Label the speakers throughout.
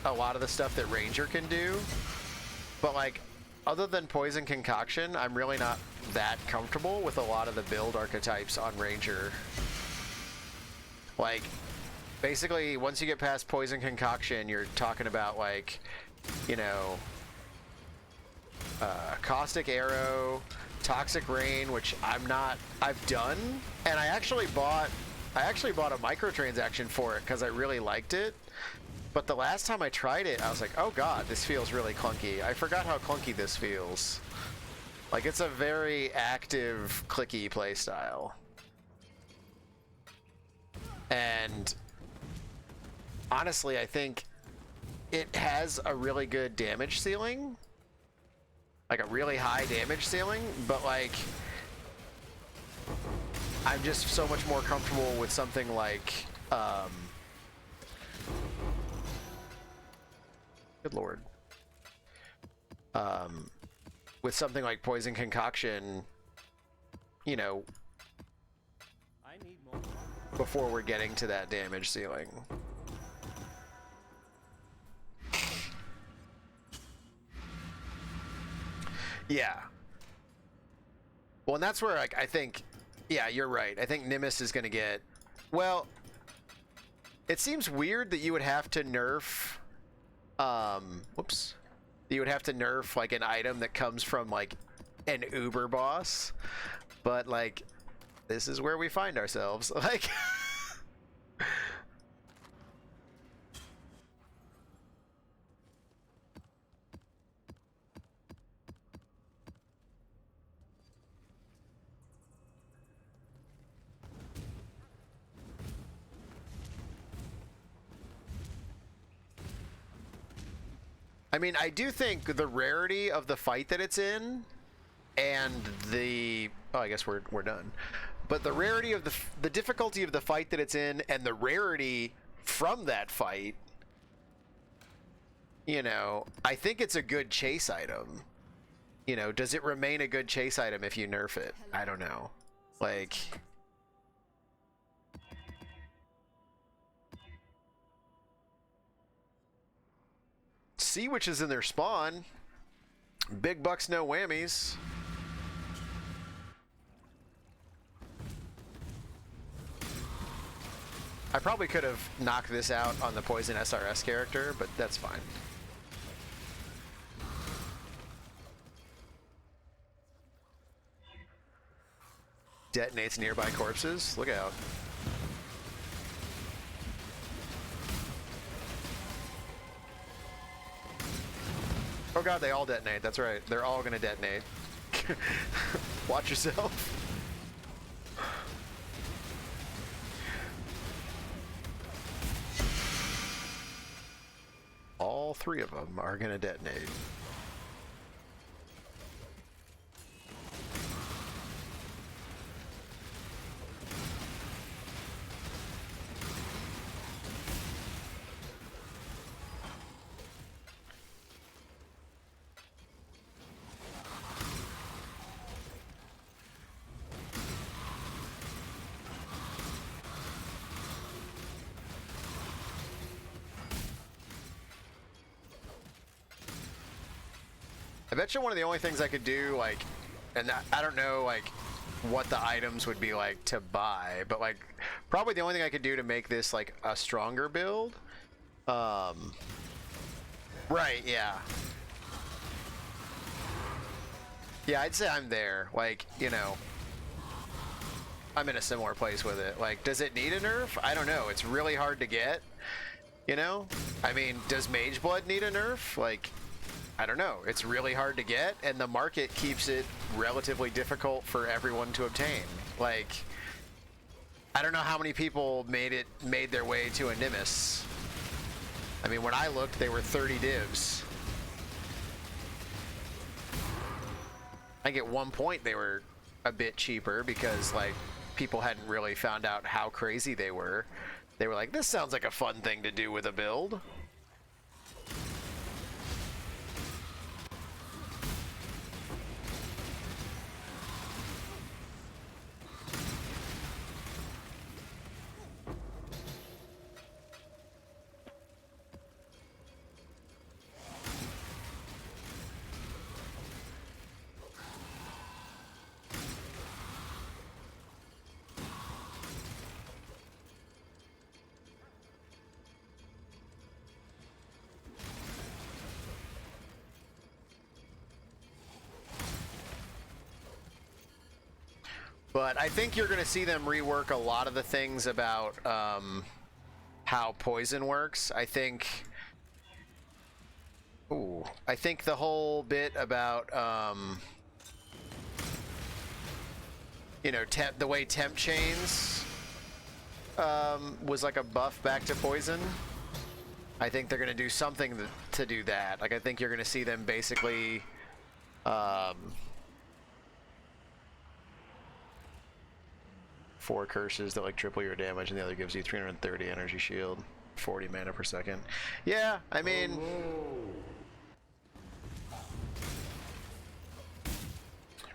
Speaker 1: a lot of the stuff that Ranger can do, but like, other than Poison Concoction, I'm really not that comfortable with a lot of the build archetypes on Ranger. Like, basically, once you get past Poison Concoction, you're talking about, like, you know, Caustic Arrow, Toxic Rain, which I've done, and I actually bought a microtransaction for it because I really liked it. But the last time I tried it, I was like, oh god, this feels really clunky. I forgot how clunky this feels. Like, it's a very active, clicky playstyle. And honestly, I think it has a really good damage ceiling. Like, a really high damage ceiling, but like, I'm just so much more comfortable with something like, good lord. With something like Poison Concoction, you know, before we're getting to that damage ceiling. Yeah. Well, and that's where, like, I think, yeah, you're right. I think Nimbus is going to get, well, it seems weird that you would have to nerf, whoops, you would have to nerf, like, an item that comes from, like, an Uber boss, but, like, this is where we find ourselves. Like, I mean, I do think the rarity of the fight that it's in, and the, oh, I guess we're done. But the rarity of the difficulty of the fight that it's in, and the rarity from that fight, you know, I think it's a good chase item. You know, does it remain a good chase item if you nerf it? I don't know. Like, Sea Witches in their spawn. Big bucks, no whammies. I probably could have knocked this out on the Poison SRS character, but that's fine. Detonates nearby corpses. Look out. Oh god, they all detonate. That's right. They're all gonna detonate. Watch yourself. All three of them are gonna detonate. I bet you one of the only things I could do, like, and I don't know, like, what the items would be like to buy, but, like, probably the only thing I could do to make this, like, a stronger build. Right, yeah. Yeah, I'd say I'm there. Like, you know, I'm in a similar place with it. Like, does it need a nerf? I don't know. It's really hard to get, you know? I mean, does Mage Blood need a nerf? Like, I don't know. It's really hard to get, and the market keeps it relatively difficult for everyone to obtain. Like, I don't know how many people made their way to a Nimbus. I mean, when I looked, they were 30 divs. I think at one point they were a bit cheaper because, like, people hadn't really found out how crazy they were. They were like, this sounds like a fun thing to do with a build. But I think you're going to see them rework a lot of the things about how poison works. I think the whole bit about you know, the way temp chains was like a buff back to poison. I think they're going to do something to do that. Like, I think you're going to see them basically 4 curses that like triple your damage, and the other gives you 330 energy shield, 40 mana per second. Yeah, I mean,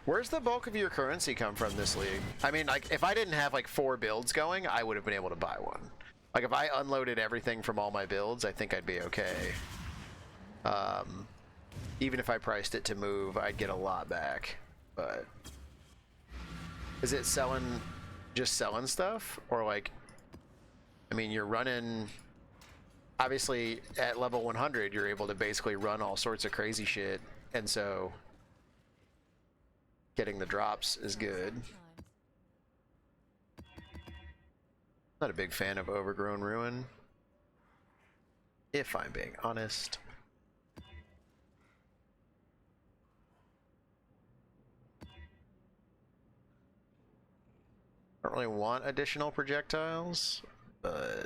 Speaker 1: where's the bulk of your currency come from this league? I mean, like, if I didn't have like 4 builds going, I would have been able to buy one. Like, if I unloaded everything from all my builds, I think I'd be okay. Even if I priced it to move, I'd get a lot back. But is it just selling stuff? Or like, I mean, you're running, obviously at level 100, you're able to basically run all sorts of crazy shit. And so getting the drops is good. Not a big fan of Overgrown Ruin, if I'm being honest. I don't really want additional projectiles, but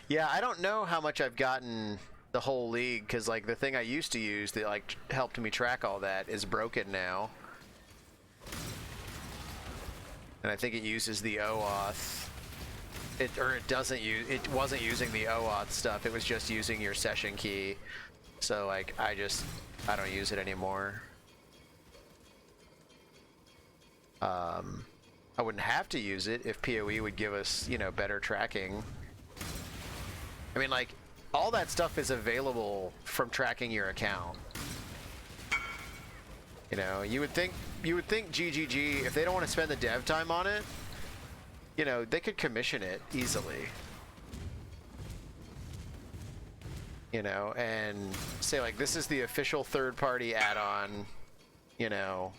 Speaker 1: yeah, I don't know how much I've gotten the whole league, because like the thing I used to use that like helped me track all that is broken now, and I think it uses the OAuth. It wasn't using the OAuth stuff. It was just using your session key. So like I don't use it anymore. I wouldn't have to use it if PoE would give us, you know, better tracking. I mean, like, all that stuff is available from tracking your account. You know, you would think GGG, if they don't want to spend the dev time on it, you know, they could commission it easily. You know, and say like, this is the official third-party add-on, you know.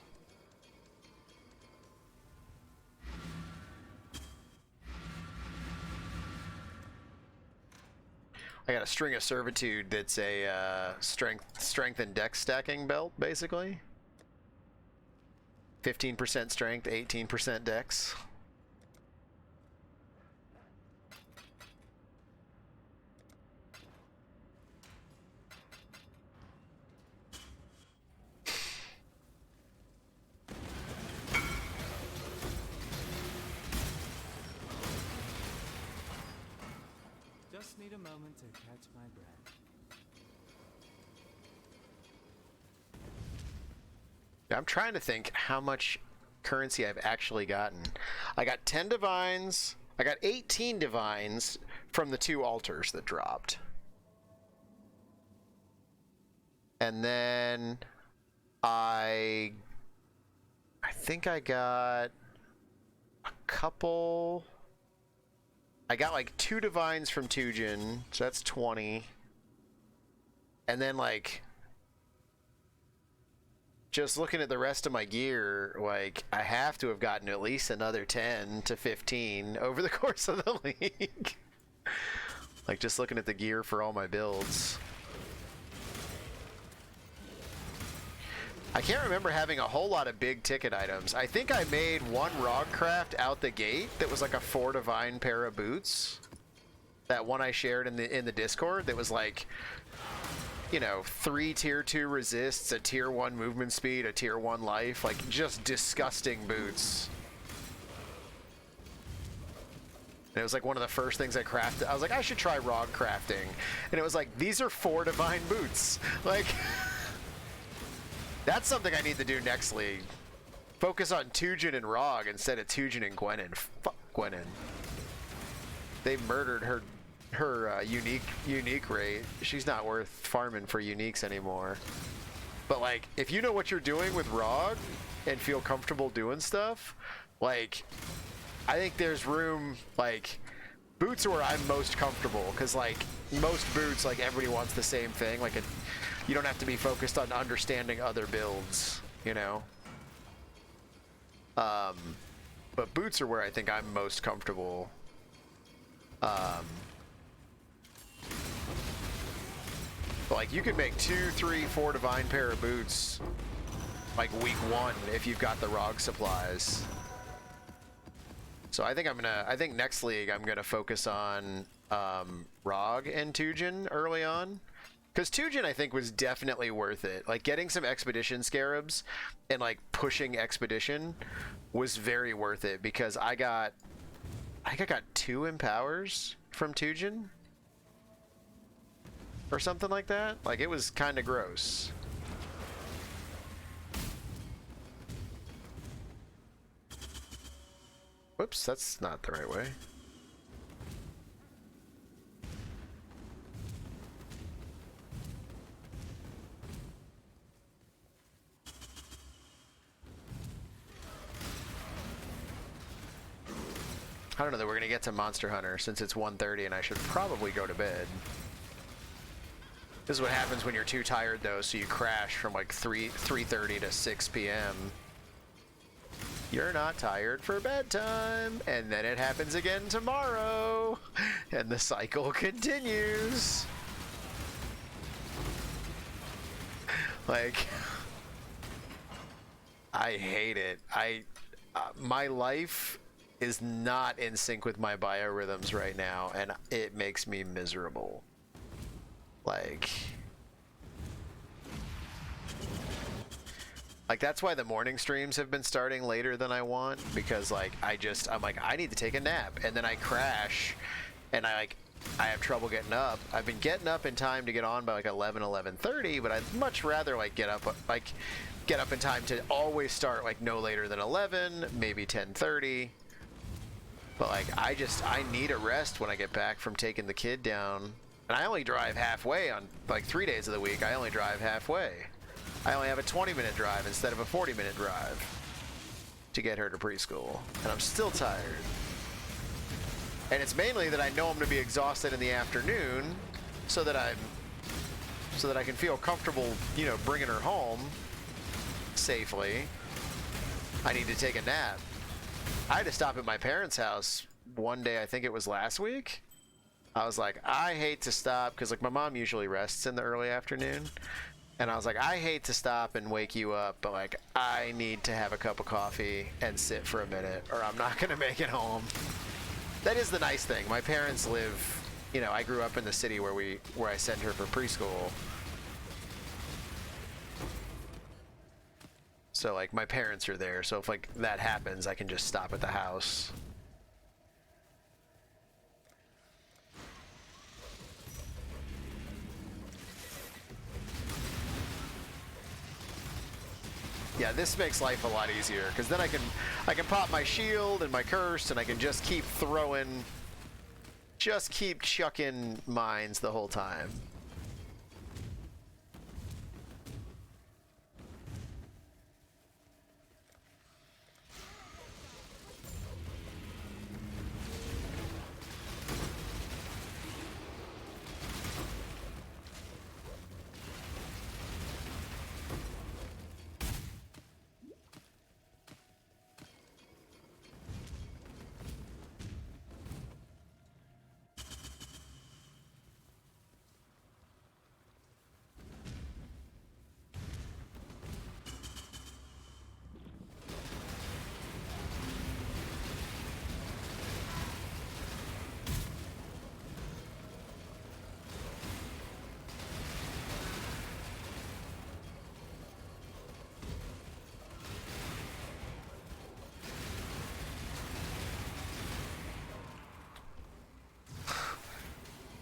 Speaker 1: I got a String of Servitude that's a strength and dex stacking belt, basically. 15% strength, 18% dex.
Speaker 2: Just need a moment to catch my breath.
Speaker 1: I'm trying to think how much currency I've actually gotten. I got 10 divines. I got 18 divines from the 2 altars that dropped. And then I think I got a couple. I got like 2 divines from Tujin, so that's 20. And then like, just looking at the rest of my gear, like I have to have gotten at least another 10 to 15 over the course of the league. Like just looking at the gear for all my builds. I can't remember having a whole lot of big ticket items. I think I made 1 Rogcraft out the gate that was like a 4 divine pair of boots. That one I shared in the Discord that was like, you know, 3 tier 2 resists, a tier 1 movement speed, a tier 1 life, like just disgusting boots. And it was like one of the first things I crafted. I was like, I should try Rog crafting. And it was like, these are 4 divine boots. Like, that's something I need to do next league. Focus on Tujin and Rog instead of Tujin and Gwenin. Fuck Gwenin. They murdered her unique rate. She's not worth farming for uniques anymore. But like, if you know what you're doing with Rog and feel comfortable doing stuff, like, I think there's room. Like, boots are where I'm most comfortable, because like most boots, like everybody wants the same thing. Like, you don't have to be focused on understanding other builds, you know. But boots are where I think I'm most comfortable. But like, you could make 2, 3, 4 divine pair of boots like week 1 if you've got the Rog supplies. So I think next league I'm gonna focus on Rog and Tujin early on. Because Tujin, I think, was definitely worth it. Like, getting some Expedition Scarabs and, like, pushing Expedition was very worth it, because I think I got 2 Empowers from Tujin? Or something like that? Like, it was kind of gross. Whoops, that's not the right way. I don't know that we're gonna get to Monster Hunter since it's 1:30 and I should probably go to bed. This is what happens when you're too tired though, so you crash from like 3:30 to 6 p.m. You're not tired for bedtime, and then it happens again tomorrow, and the cycle continues. Like, I hate it. My life is not in sync with my biorhythms right now, and it makes me miserable. Like that's why the morning streams have been starting later than I want, because like I'm like, I need to take a nap, and then I crash, and I have trouble getting up. I've been getting up in time to get on by like 11:30, but I'd much rather like get up in time to always start like no later than 11, maybe 10:30. But like, I need a rest when I get back from taking the kid down. And I only drive halfway on like 3 days of the week. I only drive halfway. I only have a 20-minute drive instead of a 40-minute drive to get her to preschool. And I'm still tired. And it's mainly that I know I'm going to be exhausted in the afternoon, so that I can feel comfortable, you know, bringing her home safely. I need to take a nap. I had to stop at my parents' house one day, I think it was last week. I was like, I hate to stop, because like my mom usually rests in the early afternoon. And I was like, I hate to stop and wake you up, but like, I need to have a cup of coffee and sit for a minute, or I'm not going to make it home. That is the nice thing. My parents live, you know, I grew up in the city where I sent her for preschool. So like, my parents are there, so if like that happens, I can just stop at the house. Yeah, this makes life a lot easier, because then I can pop my shield and my curse, and I can just keep chucking mines the whole time.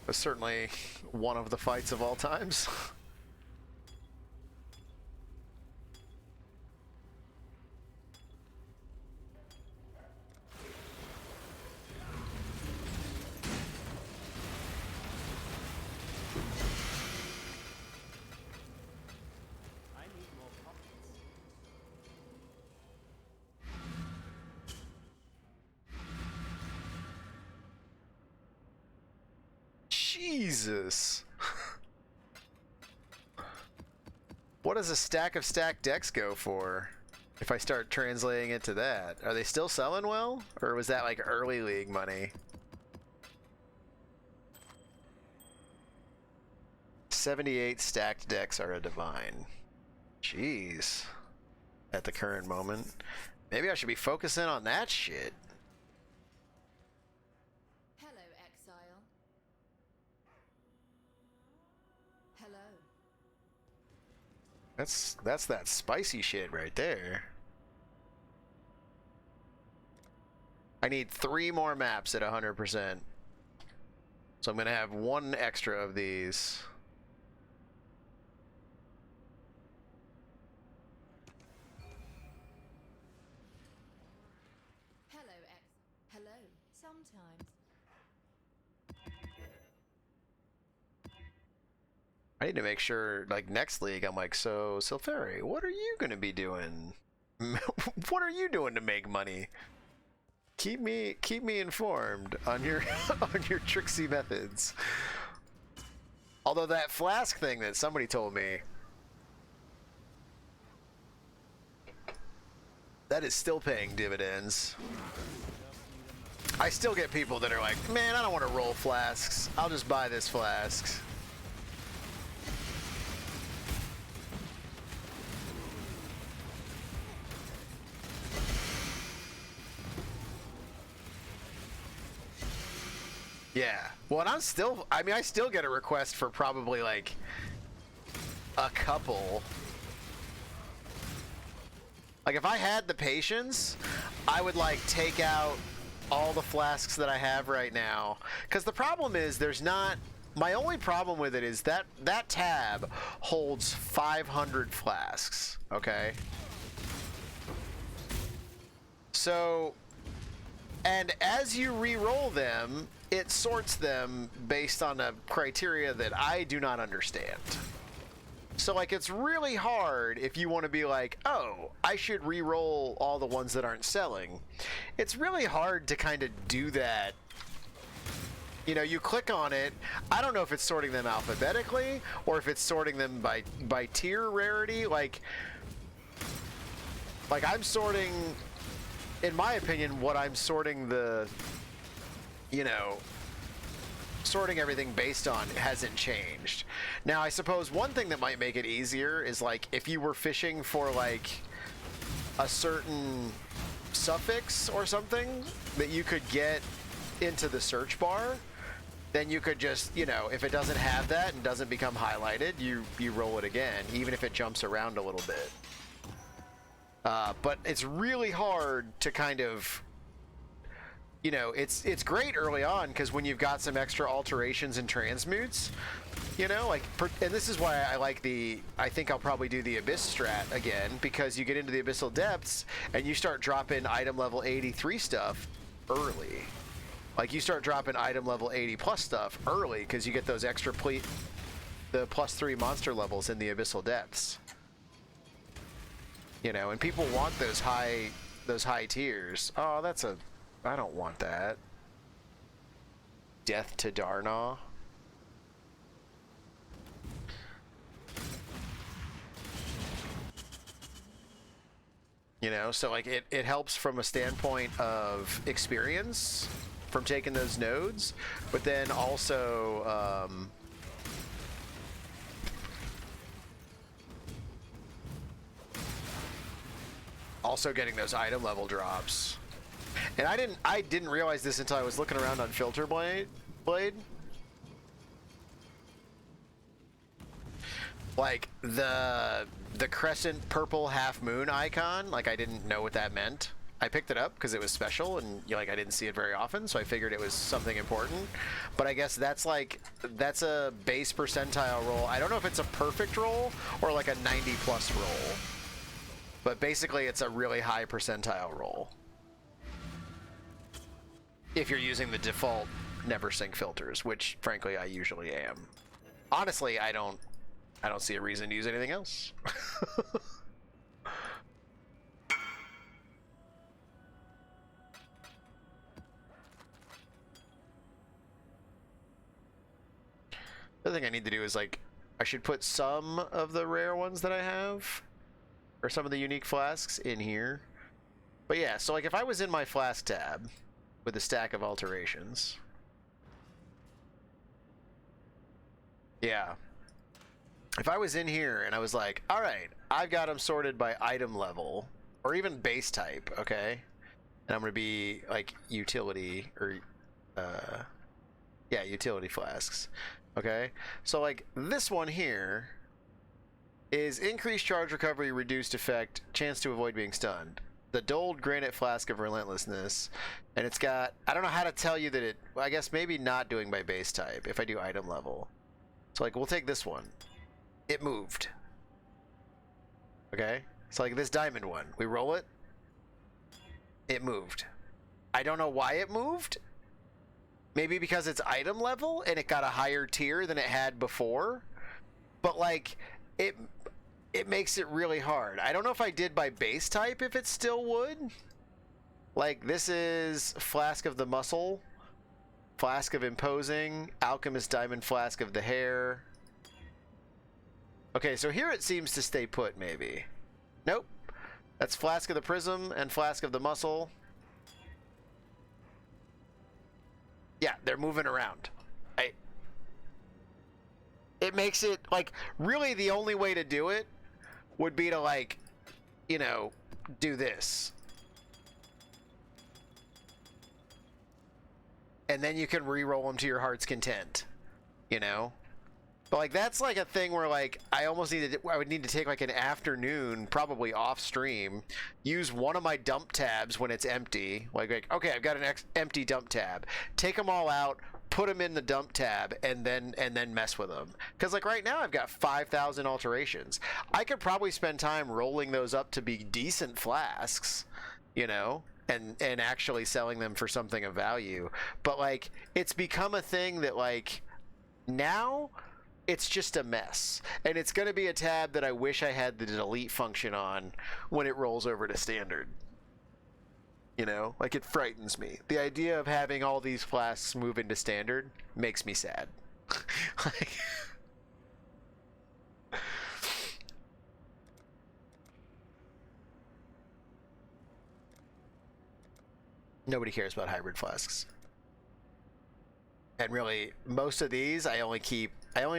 Speaker 1: Was certainly one of the fights of all times. Jesus. What does a stack of stacked decks go for? If I start translating it to that, are they still selling well? Or was that like early league money? 78 stacked decks are a divine. Jeez. At the current moment. Maybe I should be focusing on that shit.
Speaker 3: Hello, exile. Hello.
Speaker 1: That's that spicy shit right there. I need 3 more maps at 100%. So I'm gonna have 1 extra of these.
Speaker 3: Hello. Sometimes.
Speaker 1: I need to make sure, like, next league, I'm like, so, Silferi, what are you gonna be doing? What are you doing to make money? Keep me informed on your on your tricksy methods. Although that flask thing that somebody told me, that is still paying dividends. I still get people that are like, man, I don't want to roll flasks. I'll just buy this flask. Yeah. Well, and I still get a request for probably like a couple. Like if I had the patience, I would like take out all the flasks that I have right now. Because the problem is my only problem with it is that tab holds 500 flasks, okay? So, and as you re-roll them, it sorts them based on a criteria that I do not understand. So like it's really hard if you want to be like, oh, I should re-roll all the ones that aren't selling. It's really hard to kind of do that. You know, you click on it. I don't know if it's sorting them alphabetically or if it's sorting them by tier rarity. Like I'm sorting, in my opinion, what I'm sorting sorting everything based on hasn't changed. Now, I suppose one thing that might make it easier is like if you were fishing for like a certain suffix or something that you could get into the search bar, then you could just, if it doesn't have that and doesn't become highlighted, you roll it again, even if it jumps around a little bit. But it's really hard to kind of, it's great early on because when you've got some extra alterations and transmutes, and this is why I like I think I'll probably do the Abyss strat again, because you get into the Abyssal Depths and you start dropping item level 83 stuff early. Like you start dropping item level 80 plus stuff early because you get those extra the +3 monster levels in the Abyssal Depths. And people want those high tiers. Oh, I don't want that. Death to Darnaw. So like it helps from a standpoint of experience from taking those nodes, but then also getting those item level drops. And I didn't realize this until I was looking around on Filter Blade. Like the crescent purple half moon icon, like I didn't know what that meant. I picked it up because it was special and I didn't see it very often, so I figured it was something important. But I guess that's a base percentile roll. I don't know if it's a perfect roll or like a 90+ roll. But basically it's a really high percentile roll. If you're using the default never sync filters, which frankly I usually am. Honestly, I don't see a reason to use anything else. other thing I need to do is like, I should put some of the rare ones that I have, or some of the unique flasks in here. But yeah, so like if I was in my flask tab with a stack of alterations. Yeah. If I was in here and I was like, all right, I've got them sorted by item level or even base type, okay? And I'm going to be like utility or, yeah, utility flasks, okay? So like this one here is increased charge recovery, reduced effect, chance to avoid being stunned. The Doled Granite Flask of Relentlessness, and it's got, I don't know how to tell you that it, well, I guess maybe not doing by base type if I do item level. So like we'll take this one. It moved. Okay? So like this diamond one, we roll it. It moved. I don't know why it moved. Maybe because it's item level and it got a higher tier than it had before. But like it makes it really hard. I don't know if I did by base type if it still would. Like this is Flask of the Muscle, Flask of Imposing, Alchemist Diamond Flask of the Hair. Okay, so here it seems to stay put, maybe. Nope. That's Flask of the Prism and Flask of the Muscle. Yeah, they're moving around. It makes it, like, really the only way to do it would be to, like, you know, do this. And then you can re-roll them to your heart's content, you know? But like that's like a thing where like I almost I would need to take like an afternoon, probably off stream, use one of my dump tabs when it's empty. Like okay, I've got an empty dump tab. Take them all out, put them in the dump tab, and then mess with them. Because like right now I've got 5,000 alterations. I could probably spend time rolling those up to be decent flasks, you know, and actually selling them for something of value. But like it's become a thing that like now it's just a mess, and it's going to be a tab that I wish I had the delete function on when it rolls over to standard. You know, like it frightens me. The idea of having all these flasks move into standard makes me sad. Like, nobody cares about hybrid flasks. And really, most of these I only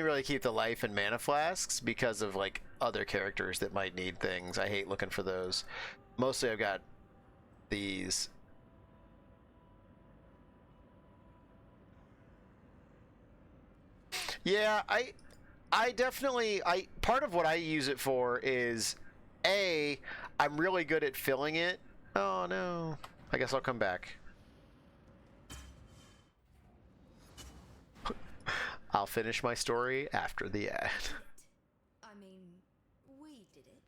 Speaker 1: really keep the life and mana flasks because of like other characters that might need things. I hate looking for those. Mostly I've got these. Yeah, I definitely, part of what I use it for is I'm really good at filling it. Oh no. I guess I'll come back. I'll finish my story after the ad.
Speaker 3: I mean, we did it.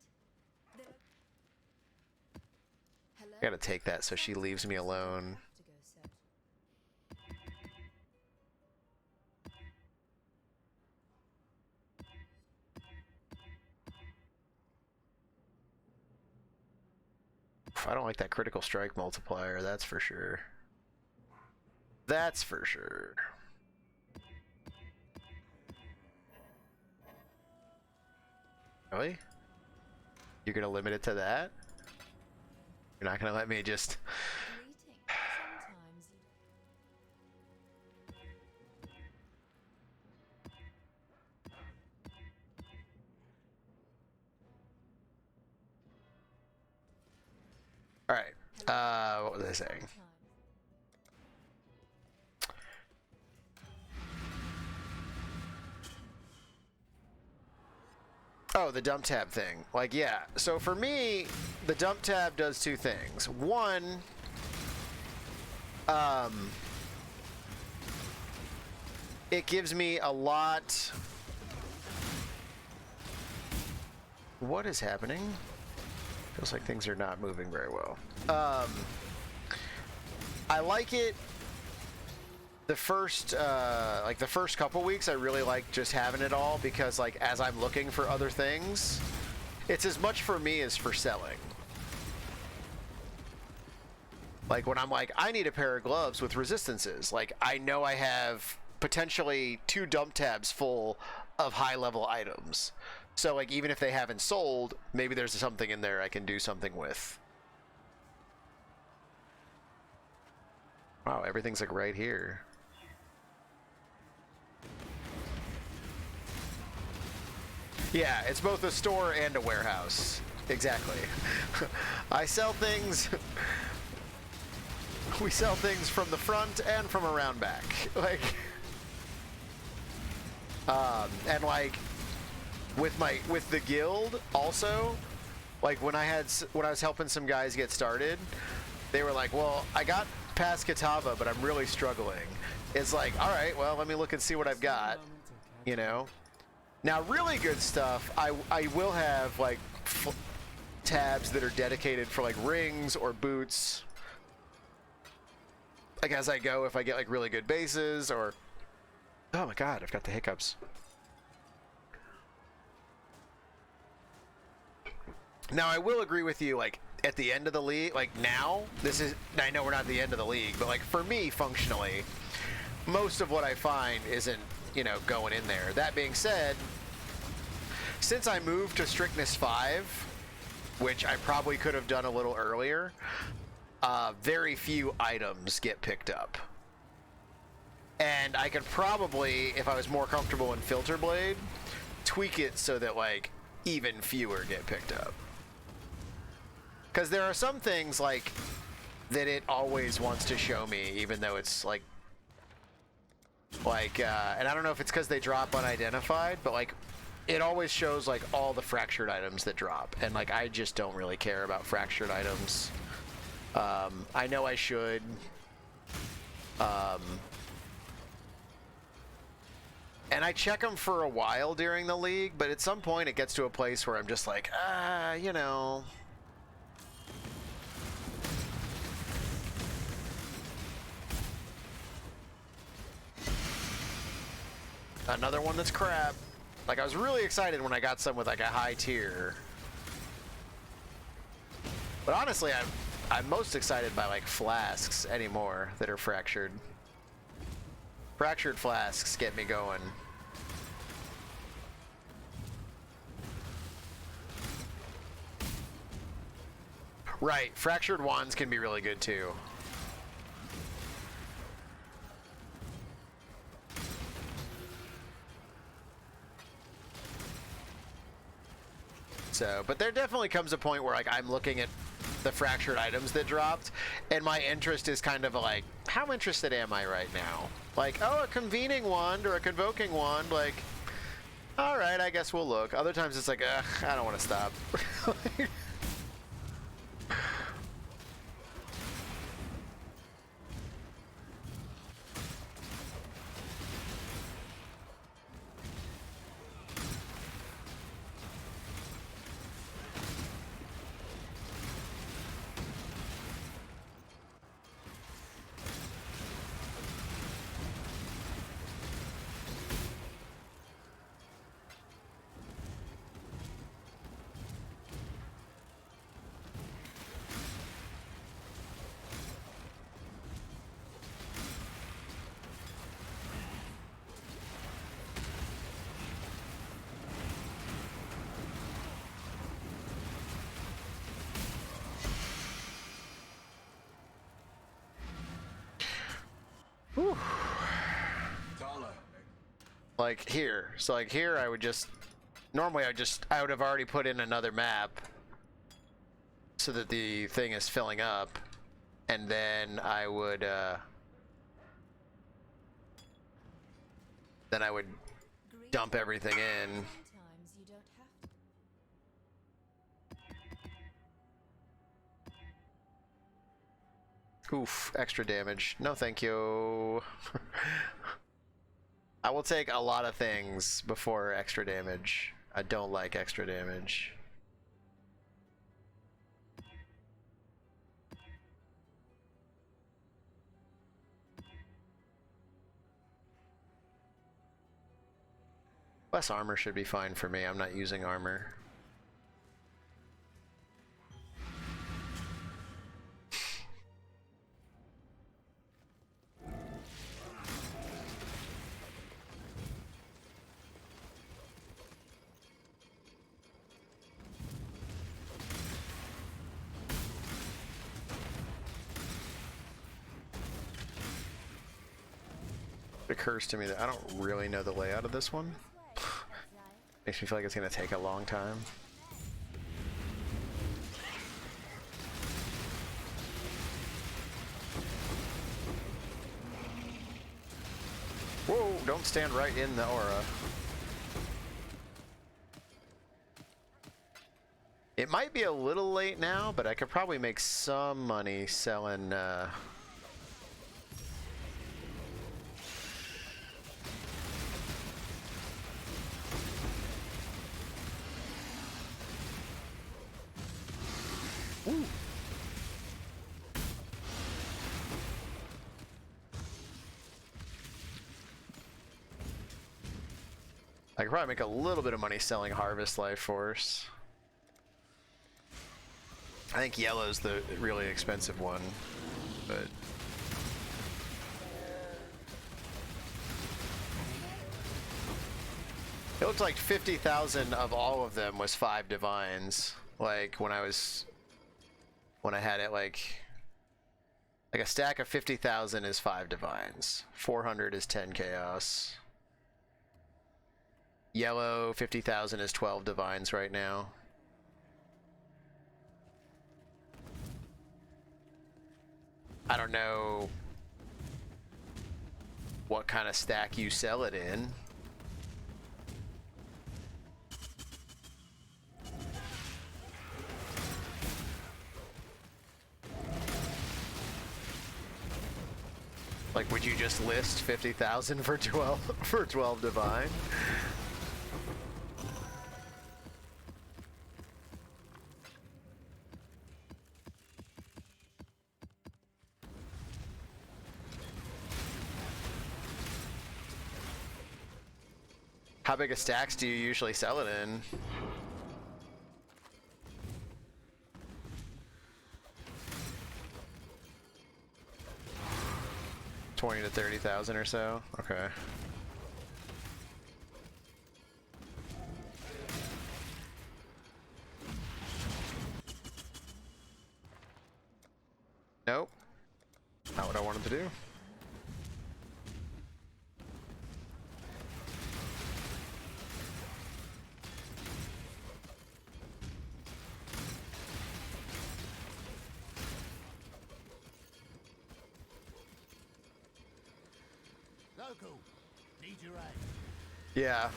Speaker 3: Hello?
Speaker 1: I gotta take that so she leaves me alone.
Speaker 3: To go search.
Speaker 1: I don't like that critical strike multiplier, that's for sure. That's for sure. Really? You're gonna limit it to that? You're not gonna let me just...
Speaker 3: Greeting. Sometimes
Speaker 1: Alright, what was I saying?
Speaker 3: sometimes.
Speaker 1: Oh, the dump tab thing. Like, yeah. So for me, the dump tab does two things. One, it gives me a lot... What is happening? Feels like things are not moving very well. I like it. The first couple weeks, I really like just having it all because, like, as I'm looking for other things, it's as much for me as for selling. Like, when I'm like, I need a pair of gloves with resistances. Like, I know I have potentially 2 dump tabs full of high-level items. So, like, even if they haven't sold, maybe there's something in there I can do something with. Wow, everything's, like, right here. Yeah, it's both a store and a warehouse. Exactly. I sell things... We sell things from the front and from around back. Like... and, like... With the guild, also, like, when I was helping some guys get started, they were like, well, I got past Katava, but I'm really struggling. It's like, all right, well, let me look and see what I've got, you know? Now, really good stuff, I will have, like, tabs that are dedicated for, like, rings or boots. Like, as I go, if I get, like, really good bases, or... Oh my god, I've got the hiccups. Now, I will agree with you, like, at the end of the league, like, now, I know we're not at the end of the league, but, like, for me, functionally, most of what I find isn't, you know, going in there. That being said, since I moved to Strictness 5, which I probably could have done a little earlier, very few items get picked up. And I could probably, if I was more comfortable in Filter Blade, tweak it so that, like, even fewer get picked up. Because there are some things, like, that it always wants to show me, even though it's, like, and I don't know if it's because they drop unidentified, but, like, it always shows, like, all the fractured items that drop. And, like, I just don't really care about fractured items. I know I should. And I check them for a while during the league, but at some point it gets to a place where I'm just like, you know... Another one that's crap. Like, I was really excited when I got some with, like, a high tier. But honestly, I'm most excited by, like, flasks anymore that are fractured. Fractured flasks get me going. Right, fractured wands can be really good too. So, but there definitely comes a point where, like, I'm looking at the fractured items that dropped, and my interest is kind of like, how interested am I right now? Like, oh, a convening wand or a convoking wand, like, all right, I guess we'll look. Other times it's like, ugh, I don't want to stop. Whew. Like here, so like here I would just, normally I would have already put in another map so that the thing is filling up, and then I would dump everything in.
Speaker 3: Sometimes you don't have to.
Speaker 1: Oof, extra damage. No thank you. I will take a lot of things before extra damage. I don't like extra damage. Less armor should be fine for me. I'm not using armor. It occurs to me that I don't really know the layout of this one. Makes me feel like it's gonna take a long time. Whoa, don't stand right in the aura. It might be a little late now, but I could probably make some money selling, Ooh. I could probably make a little bit of money selling Harvest Life Force. I think yellow's the really expensive one, but it looked like 50,000 of all of them was 5 divines. Like when I had it like a stack of 50,000 is 5 divines. 400 is 10 chaos. Yellow 50,000 is 12 divines right now. I don't know what kind of stack you sell it in. Like, would you just list 50,000 for 12 divine? How big of stacks do you usually sell it in? $20,000 to $30,000 or so? Okay. Nope. Not what I wanted to do.
Speaker 4: Local, need your aid.
Speaker 1: Yeah.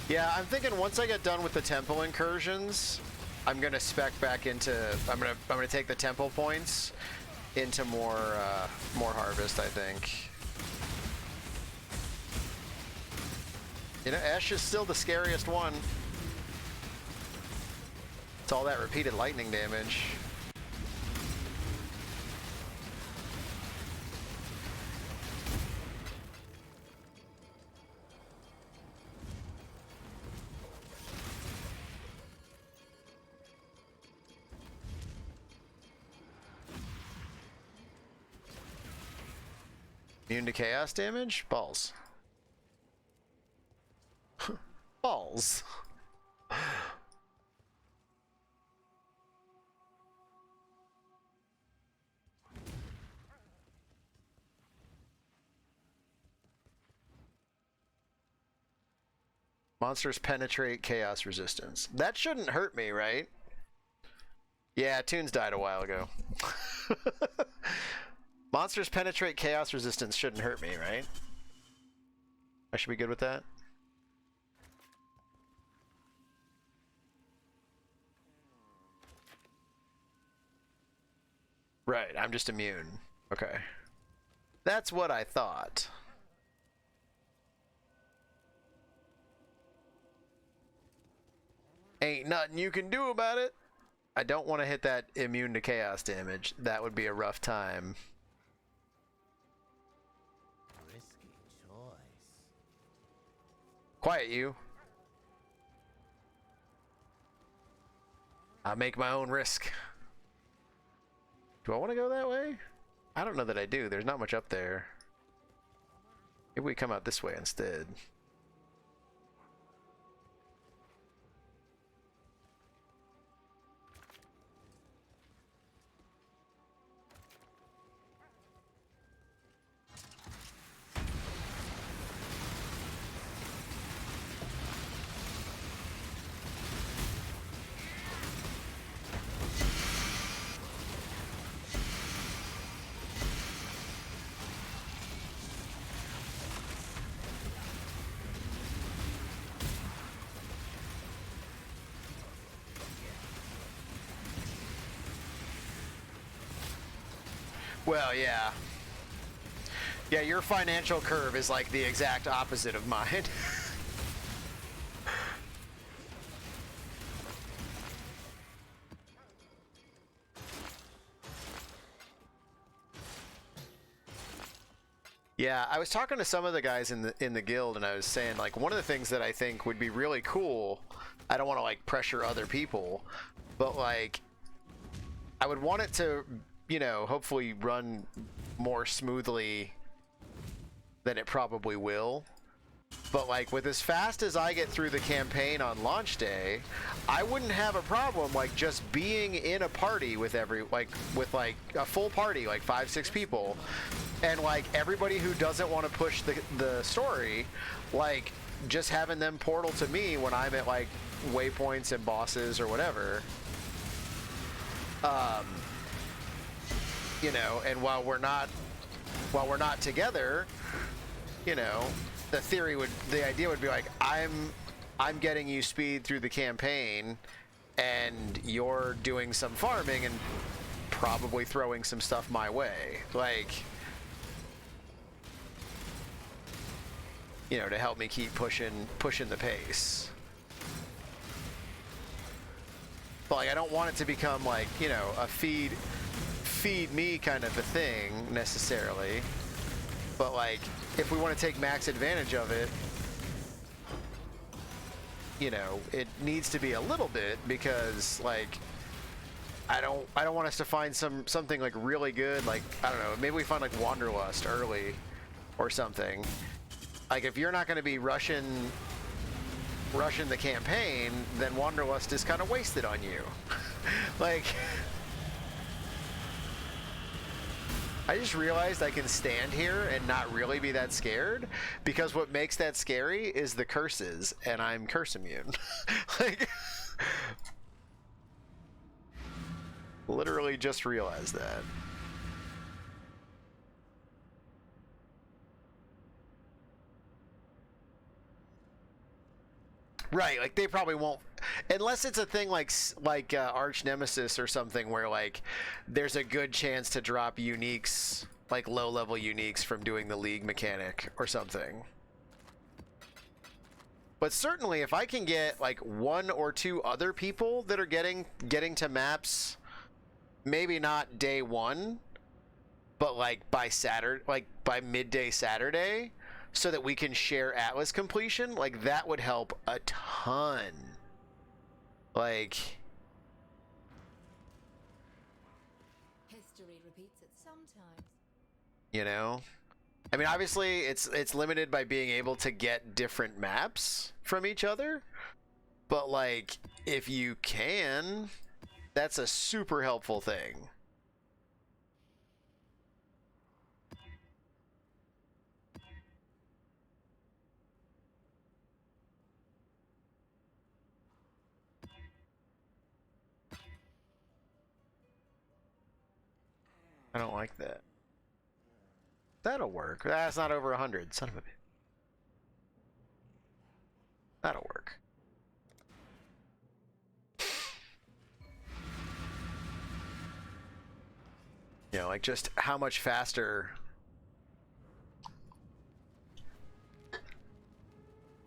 Speaker 1: Yeah, I'm thinking once I get done with the temple incursions, I'm gonna spec back into. I'm gonna take the temple points into more harvest. I think. You know, Esh is still the scariest one. It's all that repeated lightning damage. Immune to chaos damage? Balls. Balls. Monsters penetrate chaos resistance. That shouldn't hurt me, right? Yeah, Toons died a while ago. Monsters penetrate chaos resistance shouldn't hurt me, right? I should be good with that. Right, I'm just immune. Okay. That's what I thought. Ain't nothing you can do about it. I don't want to hit that immune to chaos damage. That would be a rough time.
Speaker 4: Risky choice.
Speaker 1: Quiet you. I make my own risk. Do I want to go that way? I don't know that I do. There's not much up there. Maybe we come out this way instead. Well, yeah. Yeah, your financial curve is like the exact opposite of mine. Yeah, I was talking to some of the guys in the guild, and I was saying, like, one of the things that I think would be really cool, I don't want to like pressure other people, but like I would want it to, you know, hopefully run more smoothly than it probably will. But like with as fast as I get through the campaign on launch day, I wouldn't have a problem like just being in a party with with a full party, like 5-6 people, and like everybody who doesn't want to push the story, like just having them portal to me when I'm at like waypoints and bosses or whatever. You know, and while we're not together, you know, the idea would be like, I'm getting you speed through the campaign, and you're doing some farming and probably throwing some stuff my way, like, you know, to help me keep pushing the pace. But like, I don't want it to become like, you know, a feed me kind of a thing necessarily. But like, if we want to take max advantage of it, you know, it needs to be a little bit, because like I don't want us to find something like really good, like, I don't know, maybe we find like Wanderlust early or something. Like if you're not going to be rushing the campaign, then Wanderlust is kind of wasted on you. Like, I just realized I can stand here and not really be that scared, because what makes that scary is the curses, and I'm curse immune. Like, literally just realized that. Right, like they probably won't, unless it's a thing like Arch Nemesis or something, where like there's a good chance to drop uniques, like low-level uniques from doing the league mechanic or something. But certainly, if I can get like 1 or 2 other people that are getting to maps, maybe not day 1, but like by midday Saturday, so that we can share Atlas completion, like that would help a ton. Like,
Speaker 3: History repeats it sometimes.
Speaker 1: you know, I mean, obviously it's limited by being able to get different maps from each other, but like if you can, that's a super helpful thing. I don't like that. That'll work. That's not over 100. Son of a bitch. That'll work. You know, like just how much faster.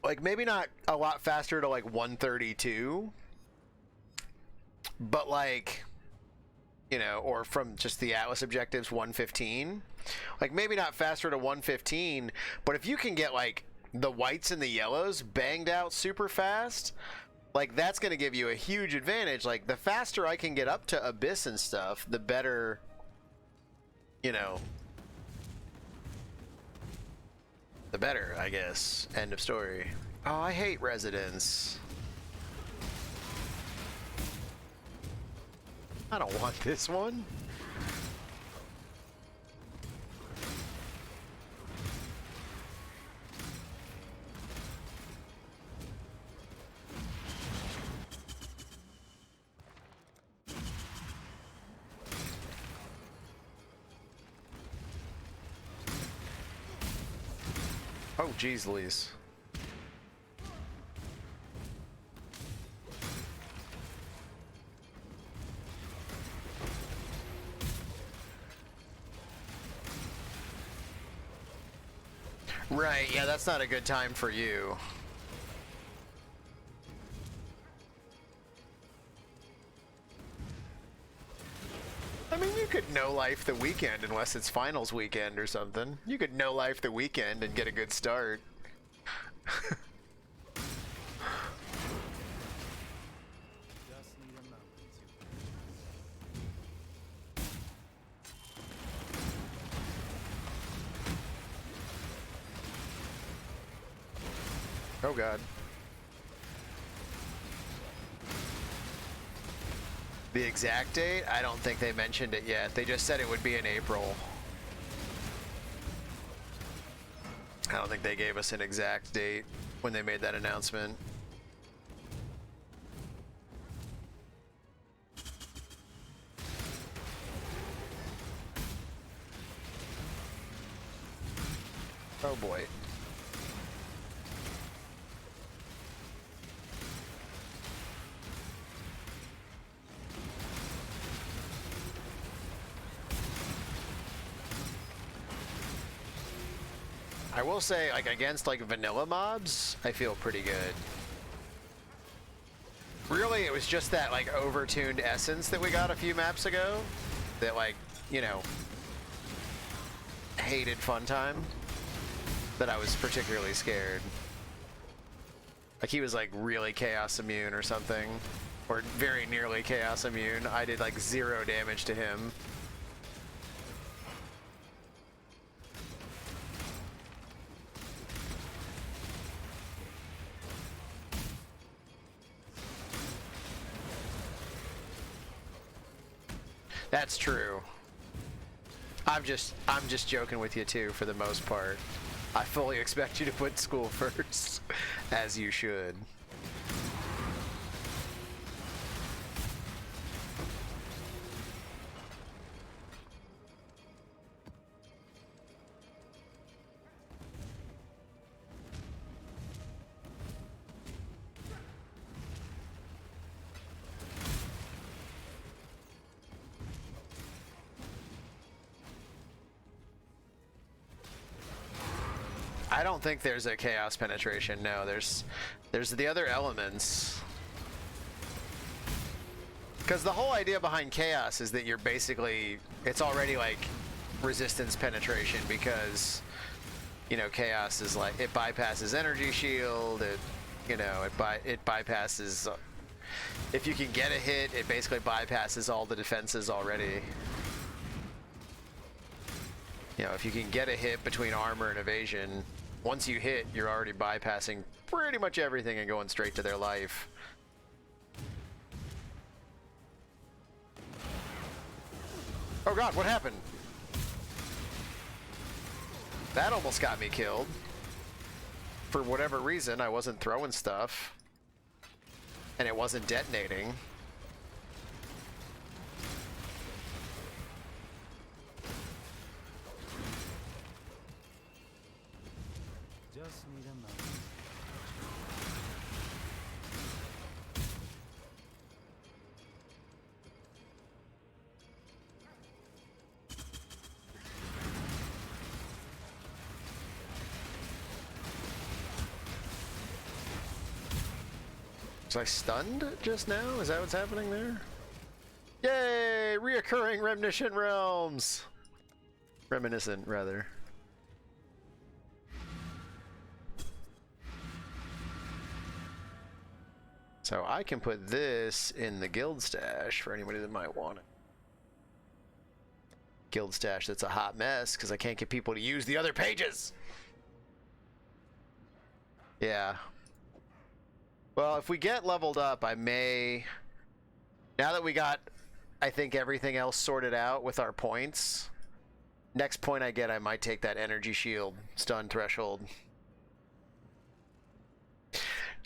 Speaker 1: Like maybe not a lot faster to like 132, but like, you know, or from just the Atlas objectives 115. Like maybe not faster to 115, but if you can get like the whites and the yellows banged out super fast, like that's going to give you a huge advantage. Like the faster I can get up to Abyss and stuff, the better, you know, the better, I guess. End of story. Oh, I hate residents. I don't want this one. Oh, geez, Louise. Right, yeah, that's not a good time for you. I mean, you could no-life the weekend unless it's finals weekend or something. You could no-life the weekend and get a good start.
Speaker 2: Just need a moment to
Speaker 1: Oh god. The exact date? I don't think they mentioned it yet. They just said it would be in April. I don't think they gave us an exact date when they made that announcement. Oh boy. I will say, like, against, like, vanilla mobs, I feel pretty good. Really, it was just that, like, overtuned essence that we got a few maps ago that, like, you know, hated fun time, that I was particularly scared. Like, he was, like, really chaos immune or something, or very nearly chaos immune. I did, like, 0 damage to him. That's true. I'm just joking with you too, for the most part. I fully expect you to put school first, as you should. I don't think there's a chaos penetration. No, there's the other elements. Because the whole idea behind chaos is that you're basically, it's already like resistance penetration, because, you know, chaos is like, it bypasses energy shield, it, you know, it bypasses, if you can get a hit, it basically bypasses all the defenses already. You know, if you can get a hit between armor and evasion, once you hit, you're already bypassing pretty much everything and going straight to their life. Oh god, what happened? That almost got me killed. For whatever reason, I wasn't throwing stuff. And it wasn't detonating.
Speaker 2: just need a moment.
Speaker 1: Was I stunned just now? Is that what's happening there? Yay! Reoccurring reminiscent realms! Reminiscent, rather. So I can put this in the guild stash for anybody that might want it. Guild stash that's a hot mess because I can't get people to use the other pages! Yeah. Well, if we get leveled up, I may... Now that we got, I think, everything else sorted out with our points, next point I get, I might take that energy shield stun threshold.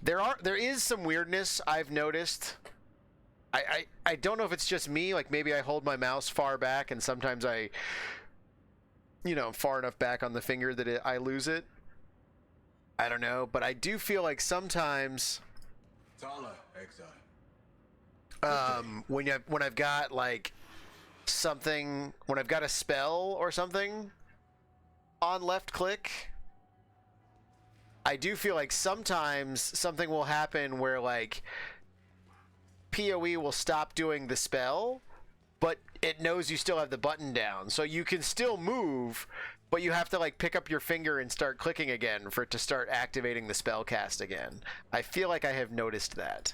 Speaker 1: There is some weirdness I've noticed. I don't know if it's just me, like maybe I hold my mouse far back and sometimes I, you know, far enough back on the finger that I lose it. I don't know, but I do feel like sometimes when I've got like something, when I've got a spell or something on left click, I do feel like sometimes something will happen where like PoE will stop doing the spell, but it knows you still have the button down, so you can still move, but you have to like pick up your finger and start clicking again for it to start activating the spell cast again. I feel like I have noticed that.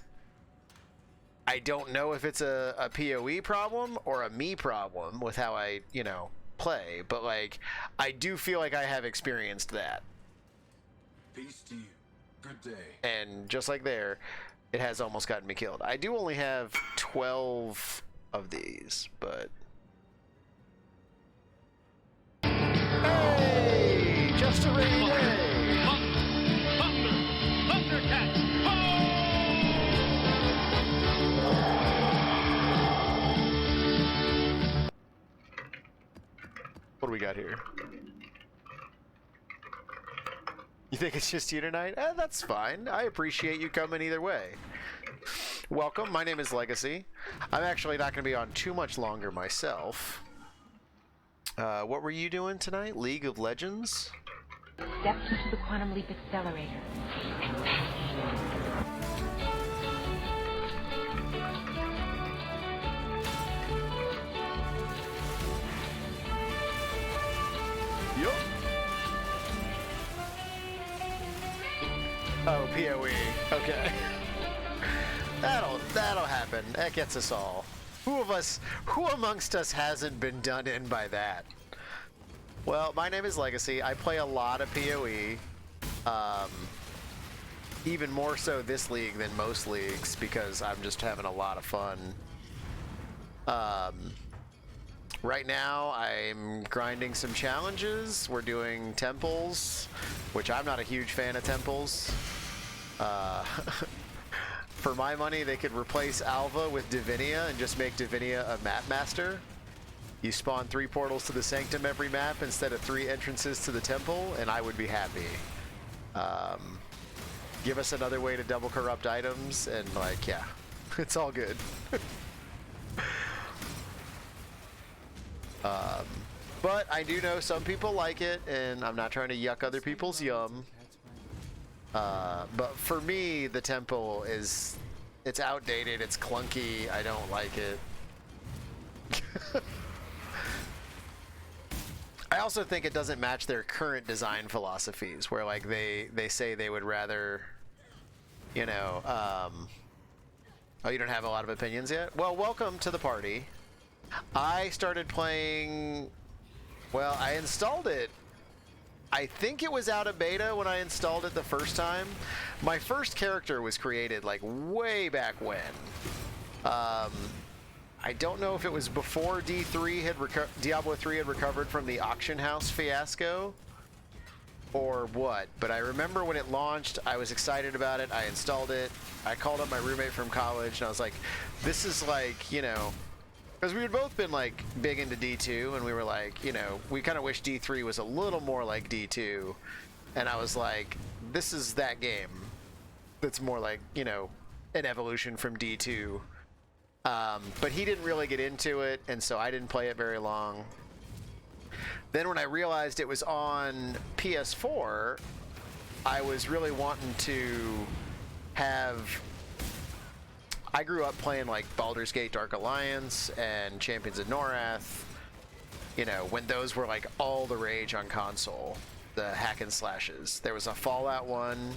Speaker 1: I don't know if it's a PoE problem or a me problem with how I, you know, play, but like I do feel like I have experienced that.
Speaker 5: Peace to you. Good day.
Speaker 1: And just like there, it has almost gotten me killed. I do only have 12 of these, but... Hey! Just a rainy day!
Speaker 6: Thunder! Thundercats!
Speaker 1: What do we got here? You think it's just you tonight? That's fine. I appreciate you coming either way. Welcome, my name is Legacy. I'm actually not going to be on too much longer myself. What were you doing tonight? League of Legends?
Speaker 7: Step into the quantum leap accelerator and pass.
Speaker 1: Yup. Oh, PoE. Okay. That'll happen. That gets us all. Who amongst us hasn't been done in by that? Well, my name is Legacy. I play a lot of PoE. Even more so this league than most leagues because I'm just having a lot of fun. Right now, I'm grinding some challenges. We're doing temples, which I'm not a huge fan of temples. For my money, they could replace Alva with Divinia and just make Divinia a map master. You spawn 3 portals to the Sanctum every map instead of 3 entrances to the temple, and I would be happy. Give us another way to double corrupt items, and like, yeah, it's all good. But I do know some people like it, and I'm not trying to yuck other people's yum. But for me, the temple is, it's outdated, it's clunky, I don't like it. I also think it doesn't match their current design philosophies, where like they say they would rather, you know, oh, you don't have a lot of opinions yet? Well, welcome to the party. I started playing, well, I installed it. I think it was out of beta when I installed it the first time. My first character was created like way back when. I don't know if it was before Diablo 3 had recovered from the auction house fiasco or what, but I remember when it launched, I was excited about it. I installed it. I called up my roommate from college and I was like, this is like, you know, because we had both been like big into D2 and we were like, you know, we kind of wish D3 was a little more like D2. And I was like, this is that game that's more like, you know, an evolution from D2. But he didn't really get into it, and so I didn't play it very long. Then when I realized it was on PS4, I was really wanting to have... I grew up playing like Baldur's Gate Dark Alliance and Champions of Norath, you know, when those were like all the rage on console, the hack and slashes. There was a Fallout one.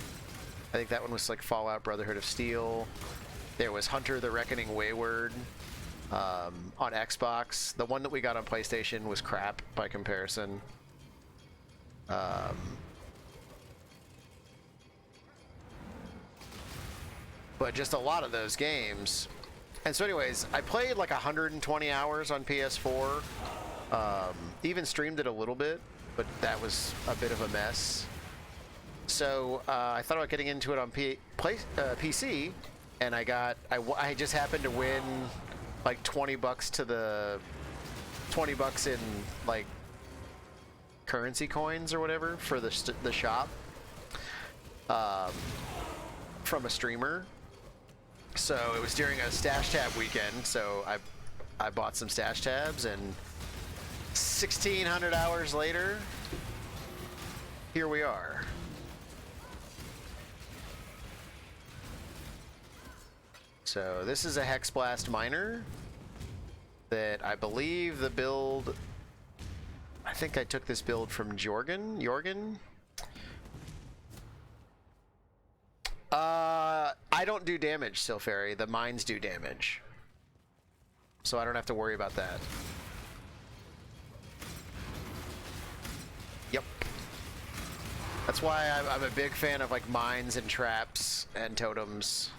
Speaker 1: I think that one was like Fallout Brotherhood of Steel. There was Hunter the Reckoning Wayward on Xbox. The one that we got on PlayStation was crap by comparison. But just a lot of those games. And so anyways, I played like 120 hours on PS4. Even streamed it a little bit, but that was a bit of a mess. So I thought about getting into it on PC. And I just happened to win like $20 to the 20 bucks in like currency coins or whatever for the shop from a streamer. So it was during a stash tab weekend. So I bought some stash tabs, and 1,600 hours later, here we are. So this is a Hex Blast Miner that I believe the build... I think I took this build from Jorgen? I don't do damage, Silferi. The mines do damage. So I don't have to worry about that. Yep. That's why I'm a big fan of like mines and traps and totems.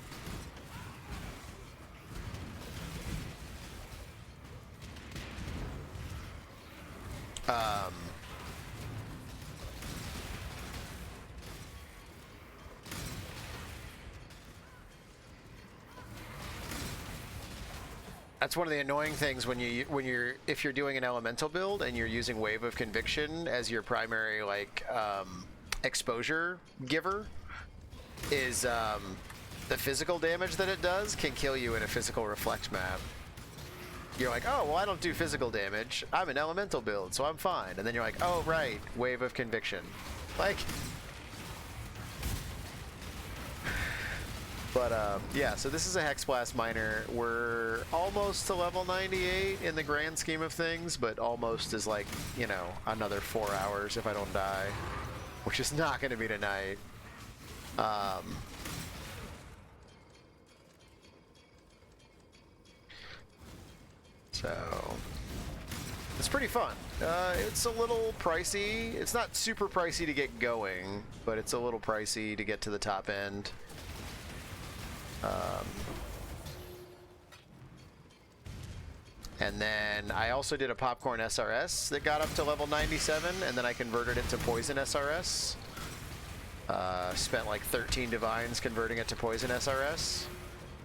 Speaker 1: That's one of the annoying things when if you're doing an elemental build and you're using Wave of Conviction as your primary like exposure giver, is the physical damage that it does can kill you in a physical reflect map. You're like, oh well, I don't do physical damage. I'm an elemental build, so I'm fine. And then you're like, oh right, Wave of Conviction, like. But yeah, so this is a Hex Blast Miner. We're almost to level 98 in the grand scheme of things, but almost is like, you know, another 4 hours if I don't die, which is not going to be tonight. So it's pretty fun. It's a little pricey. It's not super pricey to get going, but it's a little pricey to get to the top end. And then I also did a Popcorn SRS that got up to level 97, and then I converted it to Poison SRS. Spent like 13 Divines converting it to Poison SRS.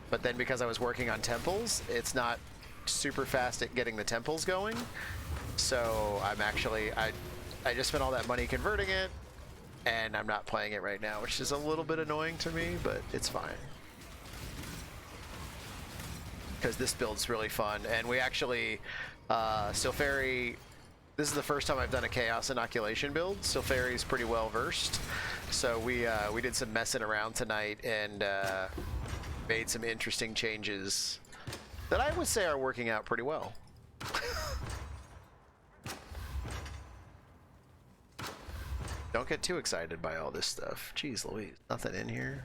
Speaker 1: But then because I was working on temples, it's not super fast at getting the temples going. So I'm actually, I just spent all that money converting it, and I'm not playing it right now, which is a little bit annoying to me, but it's fine. Because this build's really fun, and we actually, Silferi, this is the first time I've done a Chaos Inoculation build. Silferi's pretty well versed, so we did some messing around tonight and made some interesting changes that I would say are working out pretty well. Don't get too excited by all this stuff. Jeez Louise, nothing in here.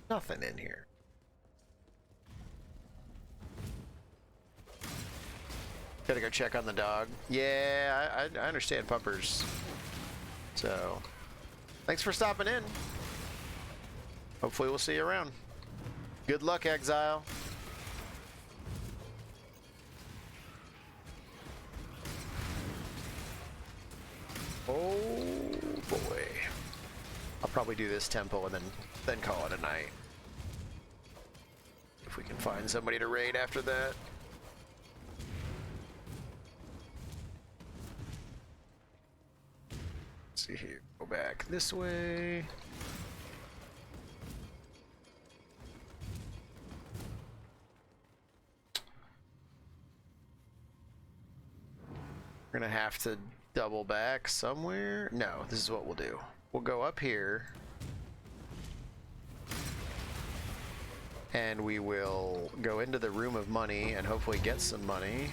Speaker 1: Nothing in here. Gotta go check on the dog. Yeah, I understand pumpers. So, thanks for stopping in. Hopefully we'll see you around. Good luck, Exile. Oh boy. I'll probably do this temple and then call it a night. If we can find somebody to raid after that. See here, go back this way. We're gonna have to double back somewhere. No, this is what we'll do. We'll go up here and we will go into the Room of Money and hopefully get some money.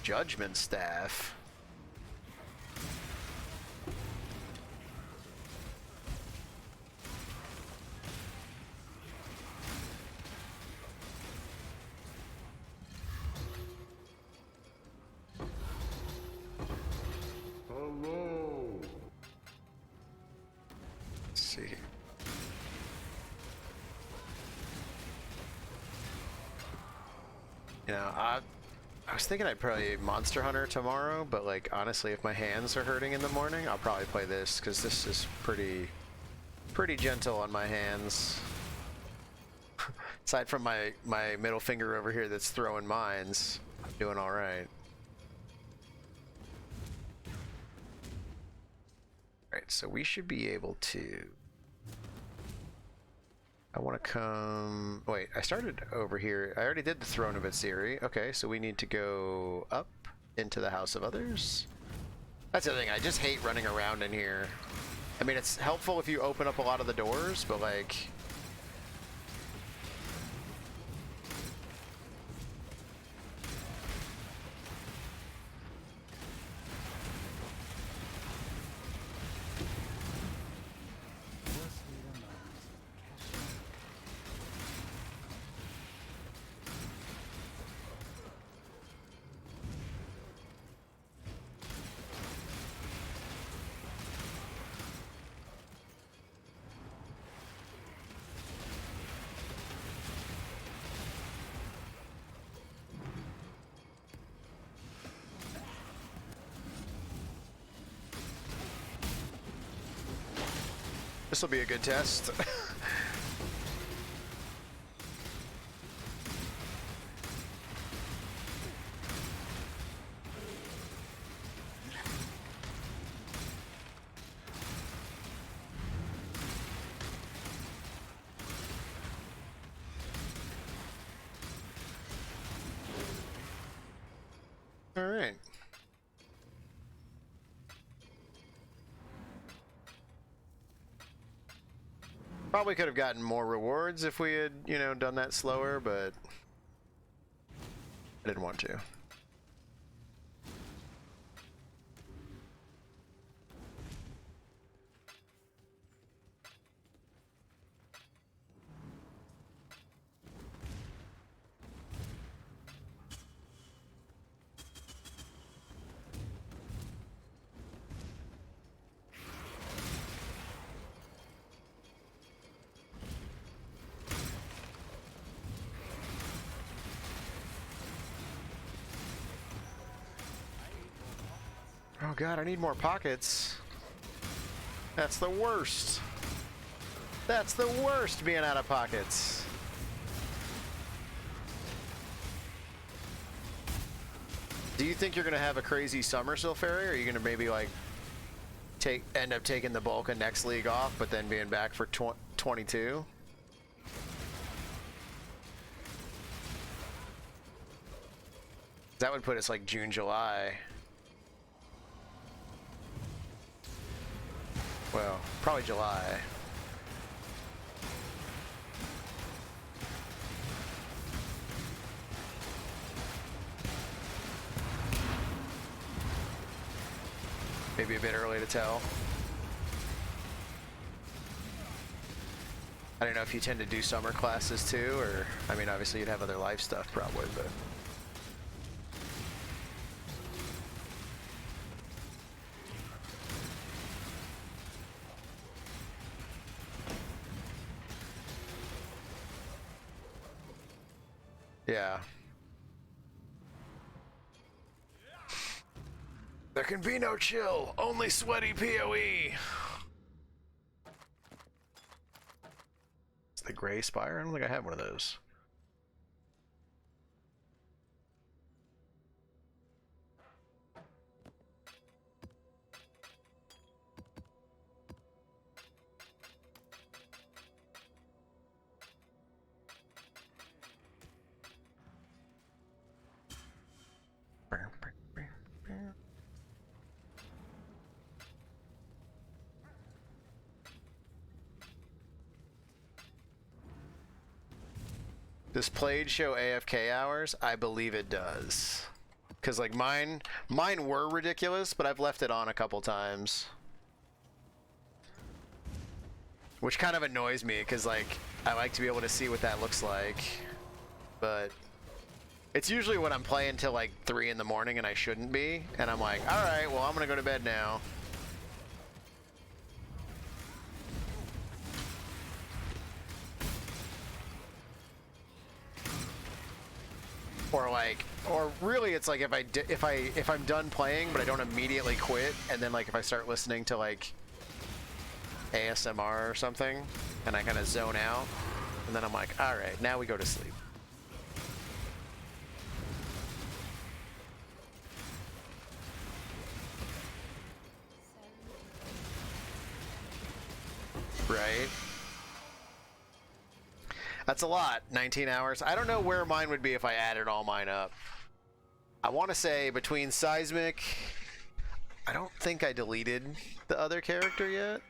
Speaker 1: Judgment Staff.
Speaker 5: Hello.
Speaker 1: Let's see. You know, I was thinking I'd probably Monster Hunter tomorrow, but like honestly, if my hands are hurting in the morning, I'll probably play this because this is pretty gentle on my hands. Aside from my middle finger over here that's throwing mines, I'm doing all right. All right, so we should be able to. I want to come... Wait, I started over here. I already did the Throne of Itsiri. Okay, so we need to go up into the house of others. That's the thing, I just hate running around in here. I mean, it's helpful if you open up a lot of the doors, but like...
Speaker 2: Just need a moment to catch
Speaker 1: This will be a good test. All right. Probably could have gotten more rewards if we had, you know, done that slower, but I didn't want to. Oh god, I need more pockets. That's the worst. That's the worst, being out of pockets. Do you think you're gonna have a crazy summer, Silferi, or are you gonna maybe like end up taking the bulk of next league off, but then being back for 22? That would put us like June, July. Well, probably July. Maybe a bit early to tell. I don't know if you tend to do summer classes too, or, I mean, obviously you'd have other life stuff probably, but... Yeah. There can be no chill, only sweaty PoE. It's the Gray Spire? I don't think I have one of those. Does Played show AFK hours? I believe it does. Cause like mine were ridiculous, but I've left it on a couple times. Which kind of annoys me, cause like I like to be able to see what that looks like. But it's usually when I'm playing till like 3 in the morning and I shouldn't be, and I'm like, alright, well I'm gonna go to bed now. Or really, it's like if I'm done playing, but I don't immediately quit, and then like if I start listening to like ASMR or something, and I kind of zone out, and then I'm like, all right, now we go to sleep. Right? That's a lot, 19 hours. I don't know where mine would be if I added all mine up. I want to say between Seismic, I don't think I deleted the other character yet.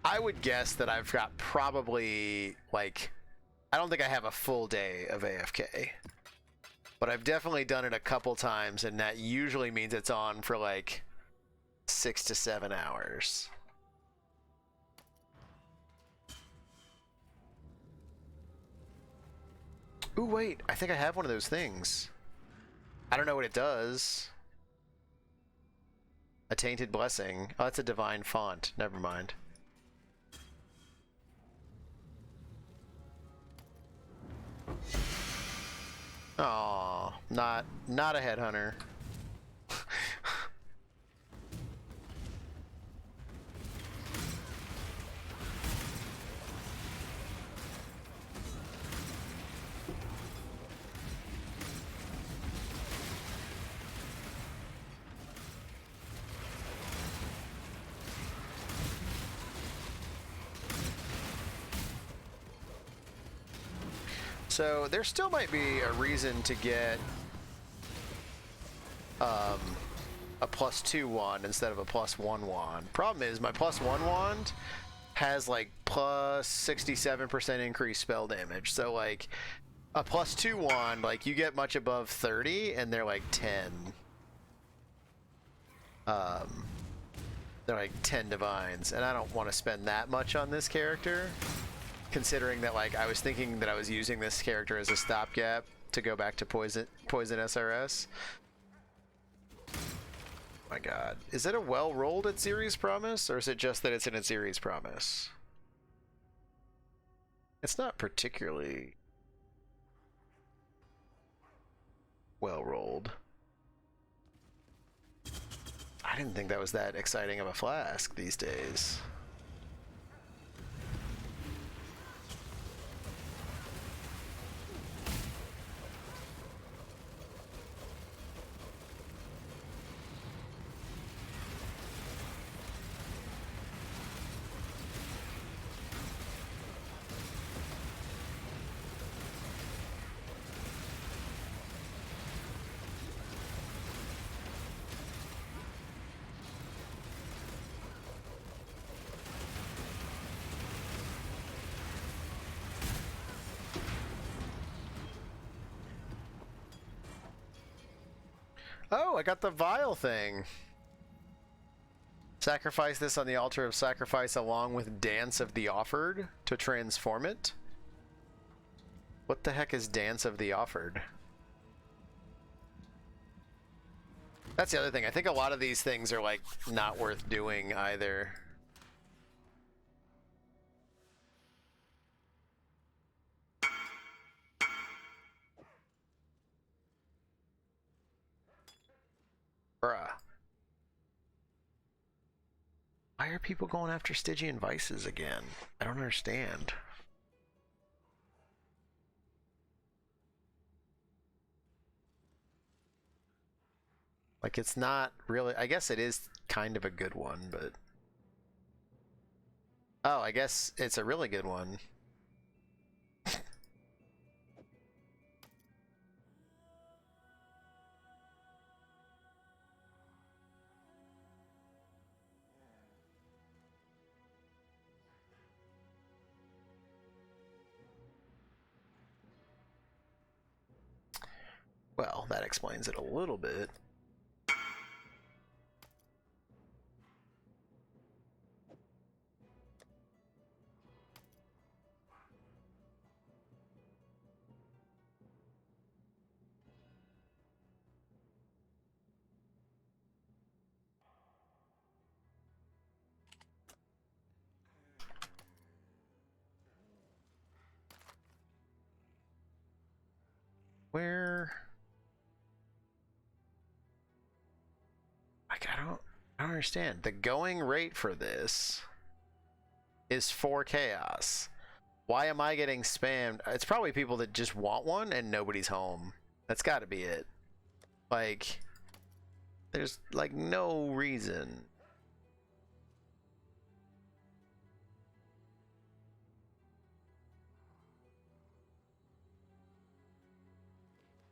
Speaker 1: I would guess that I've got probably, like, I don't think I have a full day of AFK. But I've definitely done it a couple times, and that usually means it's on for, like, 6 to 7 hours. Ooh, wait, I think I have one of those things. I don't know what it does. A Tainted Blessing. Oh, that's a Divine Font. Never mind. Aw, not a headhunter. So there still might be a reason to get a +2 wand instead of a +1 wand. Problem is my +1 wand has like +67% increased spell damage. So like a +2 wand, like you get much above 30 and they're like 10. They're like 10 divines, and I don't want to spend that much on this character. Considering that, like, I was thinking that I was using this character as a stopgap to go back to poison SRS. My god. Is it a well rolled at Series Promise, or is it just that it's in a Series Promise? It's not particularly well rolled. I didn't think that was that exciting of a flask these days. Oh, I got the vial thing. Sacrifice this on the altar of sacrifice along with Dance of the Offered to transform it. What the heck is Dance of the Offered? That's the other thing. I think a lot of these things are like not worth doing either. Bruh. Why are people going after Stygian Vices again? I don't understand. Like, it's not really... I guess it is kind of a good one, but... Oh, I guess it's a really good one. Well, that explains it a little bit. Where... I don't understand. The going rate for this is 4 chaos. Why am I getting spammed? It's probably people that just want one and nobody's home. That's got to be it. Like, there's like no reason.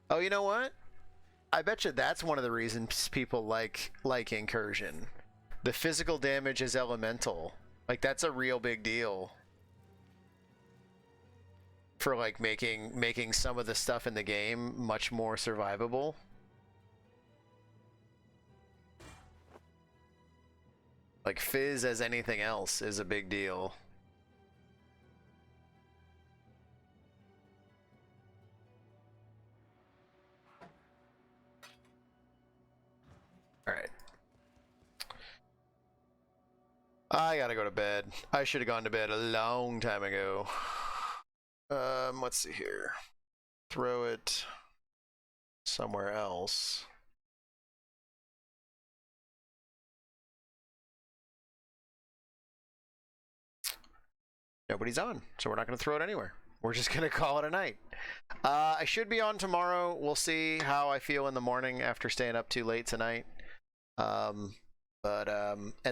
Speaker 1: Oh, you know what? I bet you that's one of the reasons people like Incursion. The physical damage is elemental. Like, that's a real big deal for like making some of the stuff in the game much more survivable. Like, Fizz as anything else is a big deal. All right. I gotta go to bed. I should have gone to bed a long time ago. Let's see here. Throw it somewhere else. Nobody's on, so we're not going to throw it anywhere. We're just going to call it a night. I should be on tomorrow. We'll see how I feel in the morning after staying up too late tonight. And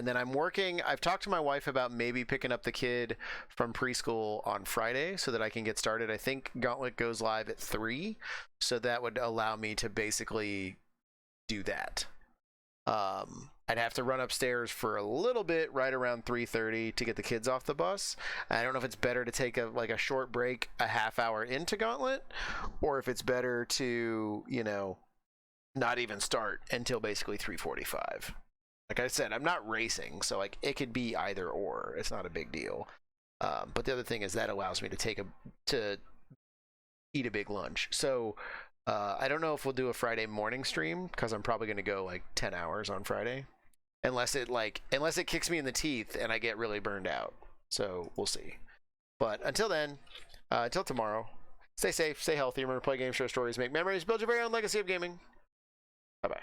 Speaker 1: then I'm working. I've talked to my wife about maybe picking up the kid from preschool on Friday so that I can get started. I think Gauntlet goes live at 3, so that would allow me to basically do that. I'd have to run upstairs for a little bit right around 3:30 to get the kids off the bus. I don't know if it's better to take a short break a half hour into Gauntlet, or if it's better to, you know, not even start until basically 3:45. Like I said, I'm not racing, so like it could be either or. It's not a big deal. But the other thing is that allows me to eat a big lunch. So I don't know if we'll do a Friday morning stream because I'm probably going to go like 10 hours on Friday, unless it kicks me in the teeth and I get really burned out. So we'll see. But until then, until tomorrow, stay safe, stay healthy. Remember, play games, share stories, make memories, build your very own legacy of gaming. Bye bye.